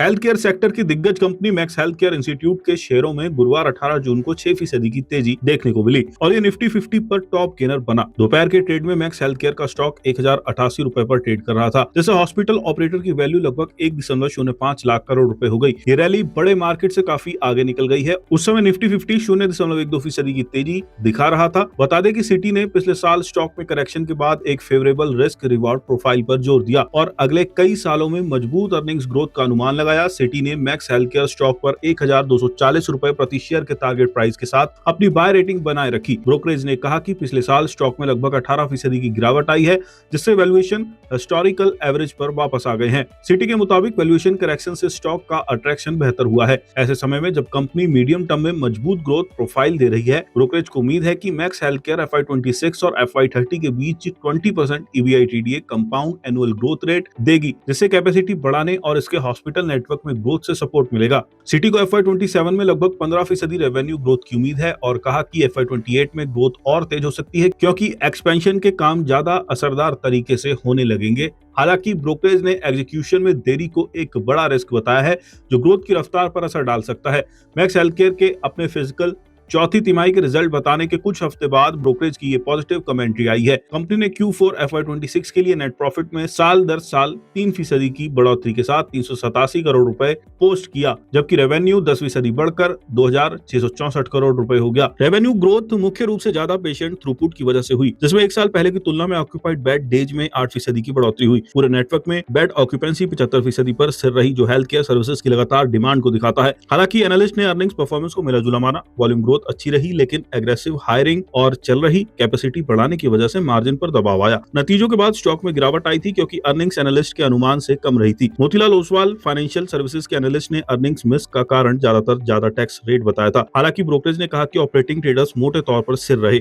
Health care sector की दिग्गज company max health care institute के शेयरों में गुरुवार 18 जून को 6% की तेजी देखने को मिली और ये निफ्टी 50 पर टॉप गेनर बना। दोपहर के ट्रेड में मैक्स हेल्थ केयर का स्टॉक 1088 रुपए पर ट्रेड कर रहा था, जिससे हॉस्पिटल ऑपरेटर की वैल्यू लगभग 1.05 लाख करोड़ रुपए हो गई। ये रैली बड़े मार्केट से काफी आगे निकल गई है। उस समय निफ्टी 50 0.12% की तेजी दिखा रहा था। बता दें कि सिटी ने पिछले साल स्टॉक में करेक्शन के बाद एक फेवरेबल रिस्क रिवॉर्ड प्रोफाइल पर जोर दिया और अगले कई सालों में मजबूत अर्निंग्स ग्रोथ का अनुमान लगाया। सिटी ने मैक्स हेल्थ केयर स्टॉक पर 1240 रुपए प्रति शेयर के टारगेट प्राइस के साथ अपनी बाय रेटिंग बनाए रखी। ब्रोकरेज ने कहा कि पिछले साल स्टॉक में लगभग 18% की गिरावट आई है, जिससे वैल्यूएशन हिस्टोरिकल एवरेज पर वापस आ गए हैं। सिटी के मुताबिक वैल्यूएशन करेक्शन से स्टॉक का अट्रैक्शन बेहतर हुआ है। ऐसे समय में जब कंपनी मीडियम टर्म में मजबूत ग्रोथ प्रोफाइल दे रही है, ब्रोकरेज को उम्मीद है कि मैक्स हेल्थ केयर FY26 और FY30 के बीच 20% EBITDA compound annual growth rate देगी, जिससे कैपेसिटी बढ़ाने और इसके हॉस्पिटल नेटवर्क में ग्रोथ से सपोर्ट मिलेगा। सिटी को FY27 में लगभग 15% रेवेन्यू ग्रोथ की उम्मीद है और कहा कि FY28 में ग्रोथ और तेज हो सकती है, क्योंकि एक्सपेंशन के काम ज्यादा असरदार तरीके से होने लगेंगे। हालांकि ब्रोकरेज ने एग्जीक्यूशन में देरी को एक बड़ा रिस्क बताया है, जो ग्रोथ की रफ्तार पर असर डाल सकता है। मैक्स हेल्थ केयर के अपने फिजिकल चौथी तिमाही के रिजल्ट बताने के कुछ हफ्ते बाद ब्रोकरेज की ये पॉजिटिव कमेंट्री आई है। कंपनी ने Q4 FY26 के लिए नेट प्रॉफिट में साल दर साल 3% की बढ़ोतरी के साथ 387 करोड़ रुपए पोस्ट किया, जबकि रेवेन्यू 10% बढ़कर 2664 करोड़ रुपए हो गया। रेवेन्यू ग्रोथ मुख्य रूप से ज्यादा पेशेंट थ्रूपुट की वजह से हुई, जिसमें एक साल पहले की तुलना में ऑक्यूपाइड बेड डेज में 8% की बढ़ोतरी हुई। पूरे नेटवर्क में बेड ऑक्यूपेंसी 75% पर स्थिर रही, जो हेल्थ केयर सर्विसेज की लगातार डिमांड को दिखाता है। हालांकि एनालिस्ट ने अर्निंग्स परफॉर्मेंस को मिला जुला माना। वॉल्यूम ग्रोथ अच्छी रही, लेकिन एग्रेसिव हायरिंग और चल रही कैपेसिटी बढ़ाने की वजह से मार्जिन पर दबाव आया। नतीजों के बाद स्टॉक में गिरावट आई थी, क्योंकि अर्निंग्स एनालिस्ट के अनुमान से कम रही थी। मोतीलाल ओसवाल फाइनेंशियल सर्विसेज के एनालिस्ट ने अर्निंग्स मिस का कारण ज्यादा टैक्स रेट बताया था। हालांकि ब्रोकरेज ने कहा कि ऑपरेटिंग ट्रेडर्स मोटे तौर पर स्थिर रहे।